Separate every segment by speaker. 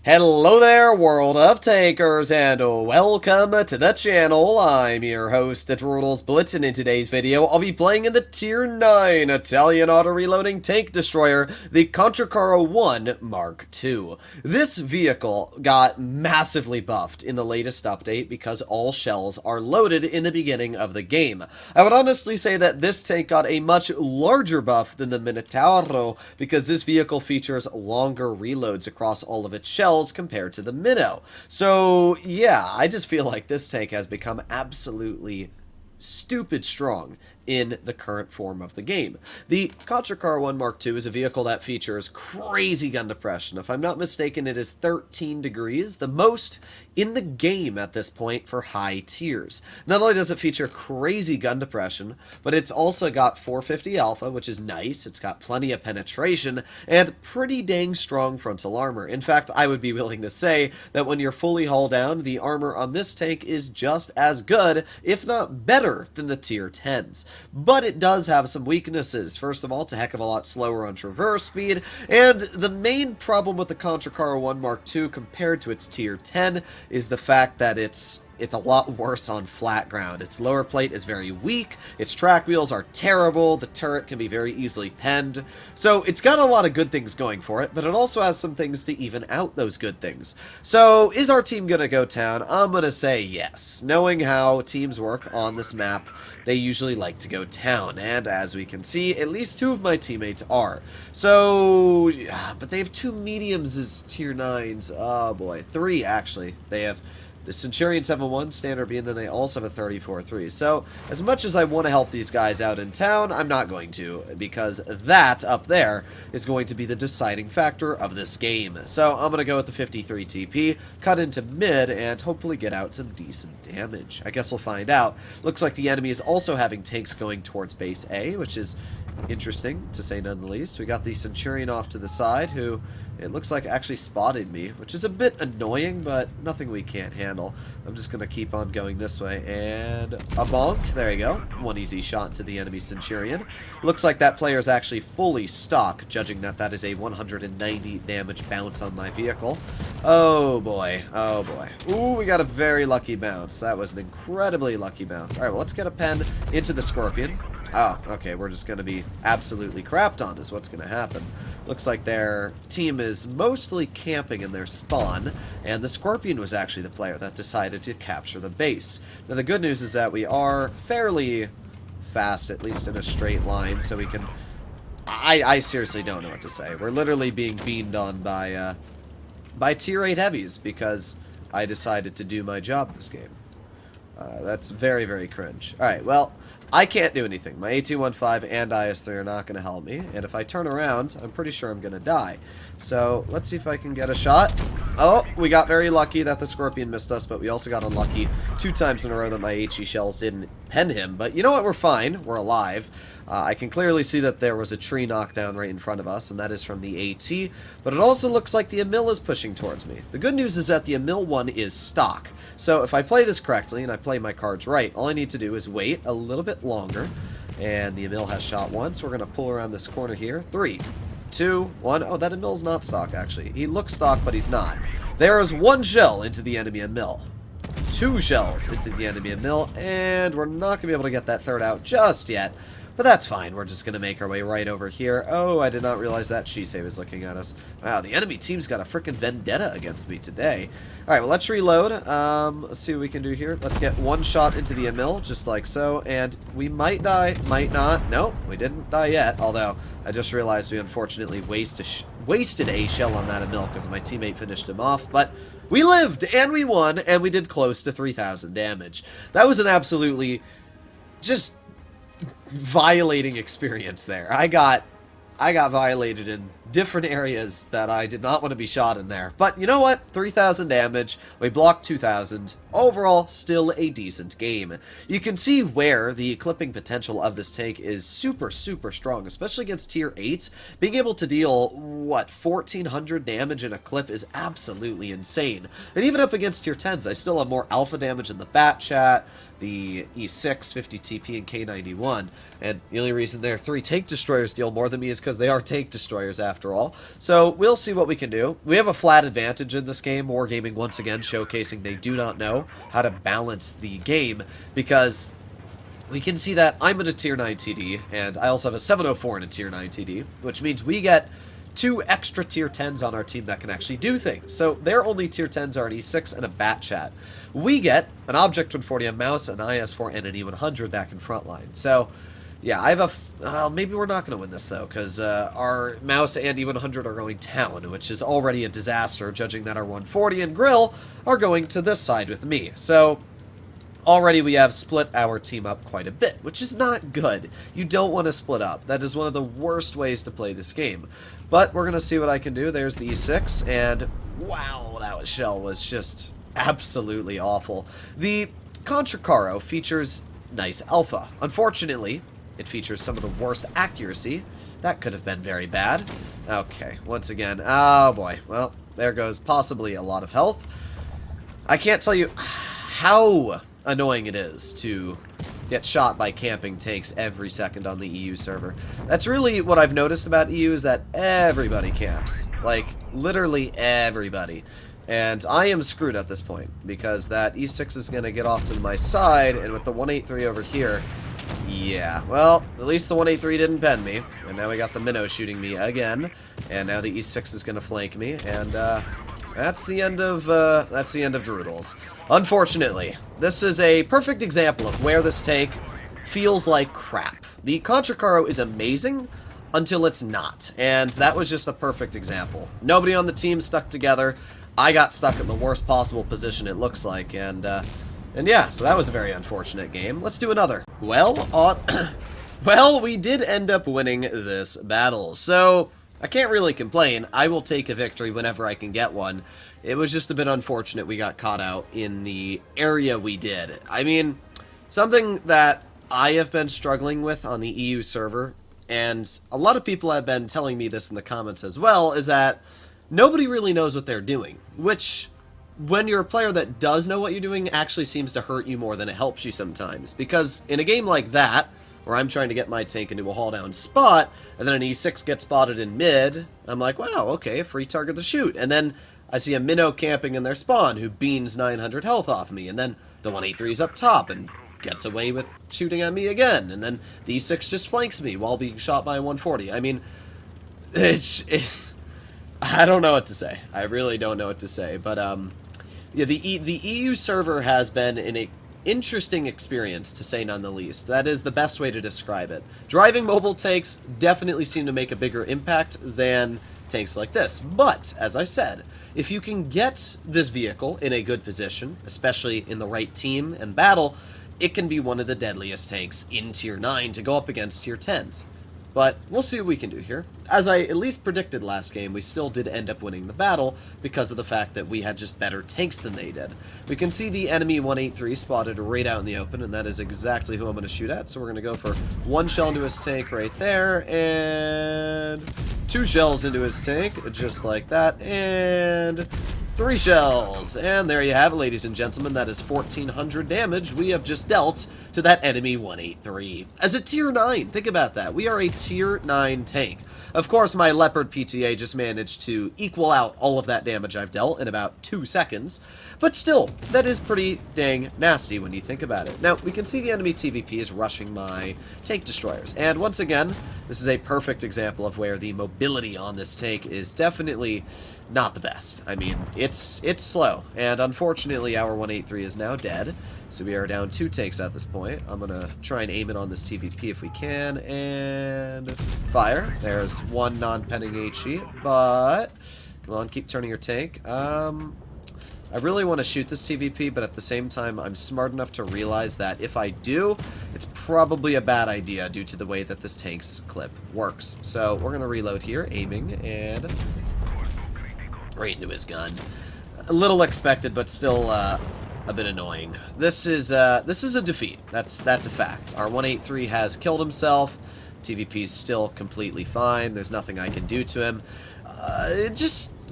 Speaker 1: Hello there, world of tankers, and welcome to the channel. I'm your host, the Droodles Blitz, and in today's video, I'll be playing in the Tier 9 Italian auto-reloading tank destroyer, the Contraccaro 1 Mark II. This vehicle got massively buffed in the latest update because all shells are loaded in the beginning of the game. I would honestly say that this tank got a much larger buff than the Minotauro because this vehicle features longer reloads across all of its shells compared to the Minnow. So yeah, I just feel like this tank has become absolutely stupid strong in the current form of the game. The Contraccaro 1 Mark II is a vehicle that features crazy gun depression. If I'm not mistaken, it is 13 degrees, the most in the game at this point for high tiers. Not only does it feature crazy gun depression, but it's also got 450 alpha, which is nice. It's got plenty of penetration and pretty dang strong frontal armor. In fact, I would be willing to say that when you're fully hull down, the armor on this tank is just as good, if not better, than the tier 10s. But it does have some weaknesses. First of all, it's a heck of a lot slower on traverse speed, and the main problem with the Contraccaro 1 Mark II compared to its tier 10 is the fact that it's a lot worse on flat ground. Its lower plate is very weak, its track wheels are terrible, the turret can be very easily penned. So it's got a lot of good things going for it, but it also has some things to even out those good things. So is our team going to go town? I'm going to say yes. Knowing how teams work on this map, they usually like to go town, and as we can see, at least two of my teammates are. So, but they have two mediums as tier 9s. Oh boy, three actually. They have the Centurion 7-1 standard B, and then they also have a 34-3. So, as much as I want to help these guys out in town, I'm not going to, because that up there is going to be the deciding factor of this game. So, I'm going to go with the 53 TP, cut into mid, and hopefully get out some decent damage. I guess we'll find out. Looks like the enemy is also having tanks going towards base A, which is interesting, to say none the least. We got the Centurion off to the side, who it looks like actually spotted me, which is a bit annoying, but nothing we can't handle. I'm just going to keep on going this way, and a bonk. There you go. One easy shot to the enemy Centurion. Looks like that player is actually fully stock, judging that that is a 190 damage bounce on my vehicle. Oh boy. Oh boy. Ooh, we got a very lucky bounce. That was an incredibly lucky bounce. Alright, well, let's get a pen into the Scorpion. Oh, okay, we're just going to be absolutely crapped on is what's going to happen. Looks like their team is mostly camping in their spawn, and the Scorpion was actually the player that decided to capture the base. Now, the good news is that we are fairly fast, at least in a straight line, so we can... I seriously don't know what to say. We're literally being beamed on by tier 8 heavies because I decided to do my job this game. That's very, very cringe. Alright, well, I can't do anything. My AT-15 and IS-3 are not going to help me, and if I turn around, I'm pretty sure I'm going to die. So, let's see if I can get a shot. Oh, we got very lucky that the Scorpion missed us, but we also got unlucky 2 times in a row that my HE shells didn't pen him. But you know what? We're fine. We're alive. I can clearly see that there was a tree knockdown right in front of us, and that is from the AT, but it also looks like the Emil is pushing towards me. The good news is that the Emil one is stock, so if I play this correctly and I play my cards right, all I need to do is wait a little bit longer, and the Emil has shot once. We're going to pull around this corner here. 3, 2, 1. Oh, that Emil's not stock, actually. He looks stock, but he's not. There is 1 shell into the enemy Emil. 2 shells into the enemy Emil, and we're not going to be able to get that third out just yet. But that's fine. We're just going to make our way right over here. Oh, I did not realize that Shisei was looking at us. Wow, the enemy team's got a freaking vendetta against me today. Alright, well, let's reload. Let's see what we can do here. Let's get 1 shot into the Emil, just like so. And we might die, might not. No, we didn't die yet. Although, I just realized we unfortunately wasted a shell on that Emil because my teammate finished him off. But we lived, and we won, and we did close to 3,000 damage. That was an absolutely just violating experience there. I got violated in different areas that I did not want to be shot in there. But you know what? 3,000 damage. We blocked 2,000. Overall, still a decent game. You can see where the clipping potential of this tank is super, super strong, especially against tier 8. Being able to deal, what, 1,400 damage in a clip is absolutely insane. And even up against tier 10s, I still have more alpha damage in the Bat Chat, the E6, 50 TP, and K91. And the only reason their 3 tank destroyers deal more than me is because they are tank destroyers after after all. So we'll see what we can do. We have a flat advantage in this game. Wargaming once again showcasing they do not know how to balance the game, because we can see that I'm at a tier 9 TD, and I also have a 704 in a tier 9 TD, which means we get 2 extra tier 10s on our team that can actually do things. So their only tier 10s are an E6 and a Bat Chat. We get an Object 140M mouse, an IS4, and an E100 that can frontline. So yeah, I have a... maybe we're not going to win this, though, because our mouse and E100 are going down, which is already a disaster, judging that our 140 and Grill are going to this side with me. So already we have split our team up quite a bit, which is not good. You don't want to split up. That is one of the worst ways to play this game. But we're going to see what I can do. There's the E6, and wow, that shell was just absolutely awful. The Contracaro features nice alpha. Unfortunately, it features some of the worst accuracy. That could have been very bad. Okay, once again, oh boy. Well, there goes possibly a lot of health. I can't tell you how annoying it is to get shot by camping tanks every second on the EU server. That's really what I've noticed about EU, is that everybody camps. Like, literally everybody. And I am screwed at this point, because that E6 is going to get off to my side, and with the 183 over here, yeah, well, at least the 183 didn't bend me, and now we got the Minnow shooting me again, and now the E6 is going to flank me, and that's the end of Droodles. Unfortunately, this is a perfect example of where this take feels like crap. The Contracaro is amazing until it's not, and that was just a perfect example. Nobody on the team stuck together. I got stuck in the worst possible position, it looks like, and yeah, so that was a very unfortunate game. Let's do another. Well, well, we did end up winning this battle, so I can't really complain. I will take a victory whenever I can get one. It was just a bit unfortunate we got caught out in the area we did. I mean, something that I have been struggling with on the EU server, and a lot of people have been telling me this in the comments as well, is that nobody really knows what they're doing, which, when you're a player that does know what you're doing, actually seems to hurt you more than it helps you sometimes. Because in a game like that, where I'm trying to get my tank into a haul-down spot, and then an E6 gets spotted in mid, I'm like, wow, okay, free target to shoot. And then I see a Minnow camping in their spawn who beans 900 health off me, and then the 183's up top and gets away with shooting at me again, and then the E6 just flanks me while being shot by a 140. I mean, it's I don't know what to say. I really don't know what to say, but yeah, the EU server has been an interesting experience, to say none the least. That is the best way to describe it. Driving mobile tanks definitely seem to make a bigger impact than tanks like this, but, as I said, if you can get this vehicle in a good position, especially in the right team and battle, it can be one of the deadliest tanks in Tier 9 to go up against Tier 10s. But we'll see what we can do here. As I at least predicted last game, we still did end up winning the battle because of the fact that we had just better tanks than they did. We can see the enemy 183 spotted right out in the open, and that is exactly who I'm going to shoot at. So we're going to go for one shell into his tank right there, and 2 shells into his tank, just like that, and 3 shells. And there you have it, ladies and gentlemen. That is 1,400 damage we have just dealt to that enemy 183. As a Tier 9, think about that. We are a Tier 9 tank. Of course, my Leopard PTA just managed to equal out all of that damage I've dealt in about 2 seconds. But still, that is pretty dang nasty when you think about it. Now, we can see the enemy TVP is rushing my tank destroyers. And once again, this is a perfect example of where the mobility on this tank is definitely not the best. I mean, it's slow, and unfortunately our 183 is now dead, so we are down 2 tanks at this point. I'm gonna try and aim it on this TVP if we can, and fire. There's 1 non-penning HE, but come on, keep turning your tank. I really want to shoot this TVP, but at the same time, I'm smart enough to realize that if I do, it's probably a bad idea due to the way that this tank's clip works. So we're gonna reload here, aiming, and right into his gun. A little expected, but still a bit annoying. This is a defeat. That's a fact. Our 183 has killed himself. TVP's still completely fine. There's nothing I can do to him.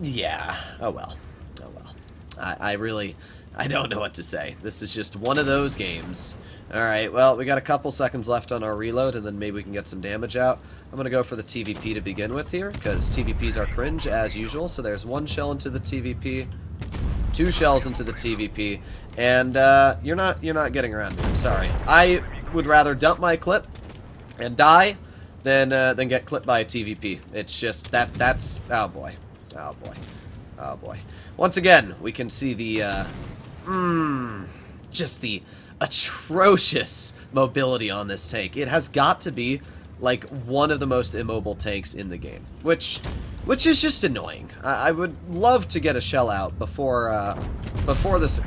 Speaker 1: Yeah. Oh well. Oh well. I don't know what to say. This is just one of those games. Alright, well, we got a couple seconds left on our reload, and then maybe we can get some damage out. I'm going to go for the TVP to begin with here, because TVPs are cringe, as usual. So there's one shell into the TVP, 2 shells into the TVP, and you're not getting around me. I'm sorry. I would rather dump my clip and die than get clipped by a TVP. It's just, that's, oh boy. Oh boy. Oh boy. Once again, we can see the, just the atrocious mobility on this tank. It has got to be like one of the most immobile tanks in the game, which is just annoying. I would love to get a shell out before this.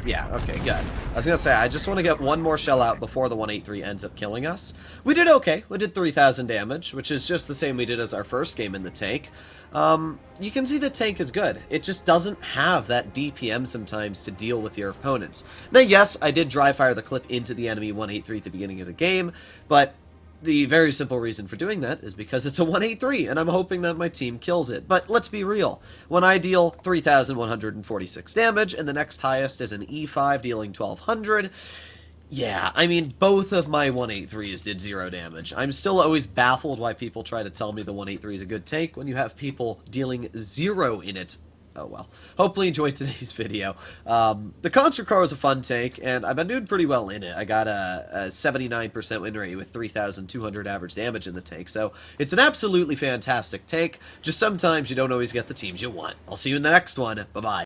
Speaker 1: Yeah, okay, good. I was gonna say, I just want to get one more shell out before the 183 ends up killing us. We did okay. We did 3,000 damage, which is just the same we did as our first game in the tank. You can see the tank is good. It just doesn't have that DPM sometimes to deal with your opponents. Now, yes, I did dry fire the clip into the enemy 183 at the beginning of the game, but the very simple reason for doing that is because it's a 183, and I'm hoping that my team kills it. But let's be real. When I deal 3,146 damage, and the next highest is an E5 dealing 1,200, yeah, I mean, both of my 183s did 0 damage. I'm still always baffled why people try to tell me the 183 is a good tank when you have people dealing 0 in it. Oh well. Hopefully you enjoyed today's video. The Contra Car was a fun tank, and I've been doing pretty well in it. I got a 79% win rate with 3,200 average damage in the tank, so it's an absolutely fantastic tank. Just sometimes you don't always get the teams you want. I'll see you in the next one. Bye-bye.